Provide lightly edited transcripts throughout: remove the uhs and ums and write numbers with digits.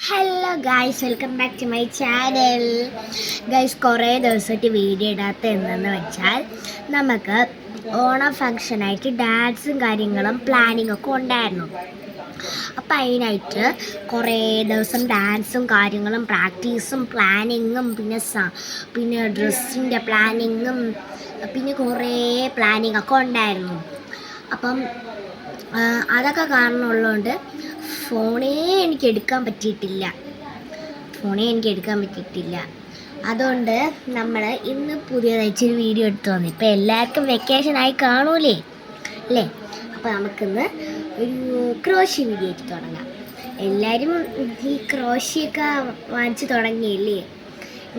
Hello guys, welcome back to my channel. Guys, കുറേ ദിവസമായിട്ട് video ഇടാത്ത എന്തെന്ന് വെച്ചാൽ നമുക്ക് ഓണം ഫങ്ഷനായിട്ട് ഡാൻസും കാര്യങ്ങളും പ്ലാനിങ് ഒക്കെ ഉണ്ടായിരുന്നു. അപ്പം അതിനായിട്ട് കുറേ ദിവസം ഡാൻസും കാര്യങ്ങളും പ്രാക്ടീസും പ്ലാനിങ്ങും പിന്നെ ഡ്രസ്സിൻ്റെ പ്ലാനിങ്ങും പിന്നെ കുറേ പ്ലാനിങ് ഒക്കെ ഉണ്ടായിരുന്നു. അപ്പം അതൊക്കെ കാരണമുള്ളതുകൊണ്ട് ഫോണേ എനിക്ക് എടുക്കാൻ പറ്റിയിട്ടില്ല. അതുകൊണ്ട് നമ്മൾ ഇന്ന് പുതിയതായിട്ടൊരു വീഡിയോ എടുത്തു വന്നു. ഇപ്പോൾ എല്ലാവർക്കും വെക്കേഷനായി കാണൂലേ അല്ലേ? അപ്പോൾ നമുക്കിന്ന് ഒരു ക്രോഷ്യ വീഡിയോ ആയിട്ട് തുടങ്ങാം. എല്ലാവരും ഈ ക്രോഷ്യൊക്കെ വാങ്ങിച്ച് തുടങ്ങിയില്ലേ?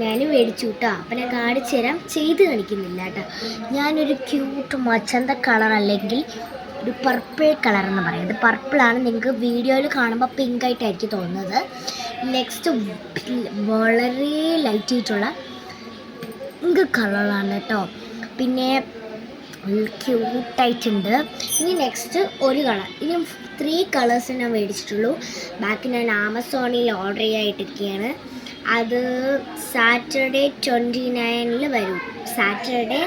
ഞാനും മേടിച്ചു കേട്ടോ. അപ്പം ഞാൻ കാണിച്ചു തരാം. ചെയ്ത് കാണിക്കുന്നില്ല കേട്ടോ. ഞാനൊരു ക്യൂട്ട് മച്ചന്ത കളർ അല്ലെങ്കിൽ ഒരു പർപ്പിൾ കളർ എന്ന് പറയും. ഇത് പർപ്പിളാണ്. നിങ്ങൾക്ക് വീഡിയോയിൽ കാണുമ്പോൾ പിങ്ക് ആയിട്ടായിരിക്കും തോന്നുന്നത്. നെക്സ്റ്റ് വളരെ ലൈറ്റ് ആയിട്ടുള്ള പിങ്ക് കളറാണ് കേട്ടോ. പിന്നെ ക്യൂട്ടായിട്ടുണ്ട്. ഇനി നെക്സ്റ്റ് ഒരു കളർ. ഇനി 3 കളേഴ്സ് ഞാൻ മേടിച്ചിട്ടുള്ളൂ. ബാക്കി ഞാൻ ആമസോണിൽ ഓർഡർ ചെയ്യായിട്ടിരിക്കുകയാണ്. അത് സാറ്റർഡേ 29 വരും. സാറ്റർഡേ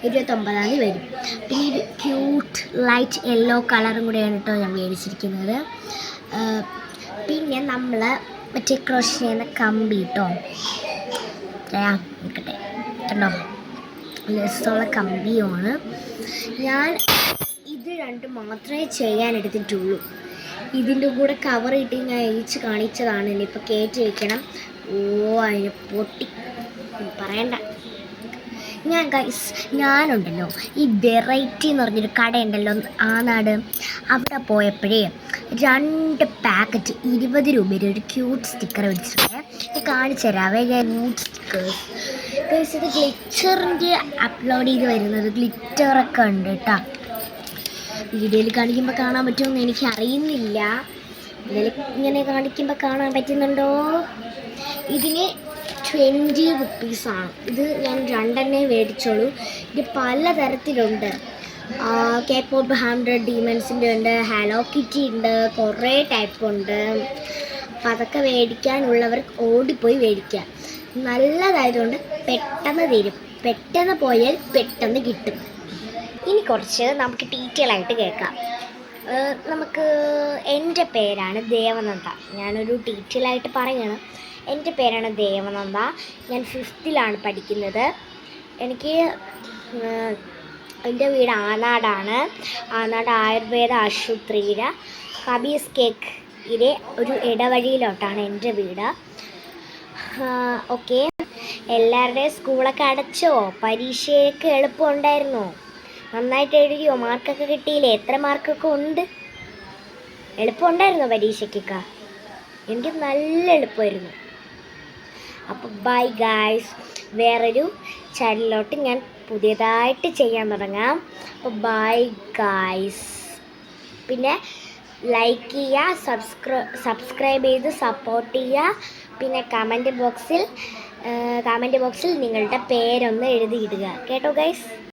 29 വരും. പിന്നെ ഒരു ക്യൂട്ട് ലൈറ്റ് യെല്ലോ കളറും കൂടെയാണ് കേട്ടോ ഞാൻ മേടിച്ചിരിക്കുന്നത്. പിന്നെ നമ്മൾ മറ്റേ ക്രോഷ്യ ചെയ്യുന്ന കമ്പി കേട്ടോ. നിൽക്കട്ടെ കണ്ടോ, രസമുള്ള കമ്പിയാണ്. ഞാൻ ഇത് രണ്ടും മാത്രമേ ചെയ്യാനെടുത്തിട്ടുള്ളൂ. ഇതിൻ്റെ കൂടെ കവർ ഇട്ട് ഞാൻ അഴിച്ച് കാണിച്ചതാണ്. ഇനിയിപ്പോൾ കയറ്റി വയ്ക്കണം. അതിന് പൊട്ടി പറയണ്ട. ഞാനുണ്ടല്ലോ ഈ വെറൈറ്റി എന്ന് പറഞ്ഞൊരു കടയുണ്ടല്ലോ ആനാട്, അവിടെ പോയപ്പോഴേ 2 പാക്കറ്റ് 20 രൂപയുടെ ഒരു ക്യൂട്ട് സ്റ്റിക്കർ മേടിച്ചിട്ടുണ്ട്. ഞാൻ കാണിച്ചു തരാവേ. ക്യൂട്ട് സ്റ്റിക്കേഴ്സ് ഇത് ഗ്ലിറ്ററിൻ്റെ അപ്ലോഡ് ചെയ്ത് വരുന്നത്. ഗ്ലിറ്ററൊക്കെ ഉണ്ട് കേട്ടോ. വീഡിയോയിൽ കാണിക്കുമ്പോൾ കാണാൻ പറ്റുമെന്ന് എനിക്ക് അറിയുന്നില്ല. ഇതിൽ ഇങ്ങനെ കാണിക്കുമ്പോൾ കാണാൻ പറ്റുന്നുണ്ടോ? ഇതിന് 20 റുപ്പീസാണ്. ഇത് ഞാൻ 2 മേടിച്ചോളൂ. ഇത് പലതരത്തിലുണ്ട്. K-pop 100 ഡീമൻസിൻ്റെ ഉണ്ട്, ഹലോ കിറ്റി ഉണ്ട്, കുറേ ടൈപ്പ് ഉണ്ട്. അപ്പം അതൊക്കെ മേടിക്കാനുള്ളവർ ഓടിപ്പോയി മേടിക്കുക. നല്ലതായതുകൊണ്ട് പെട്ടെന്ന് തരും. പെട്ടെന്ന് പോയാൽ പെട്ടെന്ന് കിട്ടും. ഇനി കുറച്ച് നമുക്ക് ഡീറ്റെയിൽ ആയിട്ട് കേൾക്കാം. എൻ്റെ പേരാണ് ദേവനന്ദ. ഞാനൊരു ഡീറ്റെയിൽ ആയിട്ട് പറയുകയാണ്. എൻ്റെ പേരാണ് ദേവനന്ദ. ഞാൻ 5th പഠിക്കുന്നത്. എൻ്റെ വീട് ആനാടാണ്. ആനാട് ആയുർവേദ ആശുപത്രിയിലെ ഹബീസ് കേക്കിലെ ഒരു ഇടവഴിയിലോട്ടാണ് എൻ്റെ വീട്. ഓക്കെ, എല്ലാവരുടെയും സ്കൂളൊക്കെ അടച്ചോ? പരീക്ഷയൊക്കെ എളുപ്പമുണ്ടായിരുന്നോ? നന്നായിട്ട് എഴുതിയോ? മാർക്കൊക്കെ കിട്ടിയില്ലേ? എത്ര മാർക്കൊക്കെ ഉണ്ട്? എളുപ്പമുണ്ടായിരുന്നോ പരീക്ഷയ്ക്കൊക്കെ? എനിക്ക് നല്ല എളുപ്പമായിരുന്നു. അപ്പോൾ ബൈ ഗായ്സ്. വേറൊരു ചാനലിലോട്ട് ഞാൻ പുതിയതായിട്ട് ചെയ്യാൻ തുടങ്ങാം. അപ്പോൾ ബൈ ഗായ്സ്. പിന്നെ ലൈക്ക് ചെയ്യുക, സബ്സ്ക്രൈബ് ചെയ്ത് സപ്പോർട്ട് ചെയ്യുക. പിന്നെ കമൻറ്റ് ബോക്സിൽ നിങ്ങളുടെ പേരൊന്ന് എഴുതിയിടുക കേട്ടോ ഗൈസ്.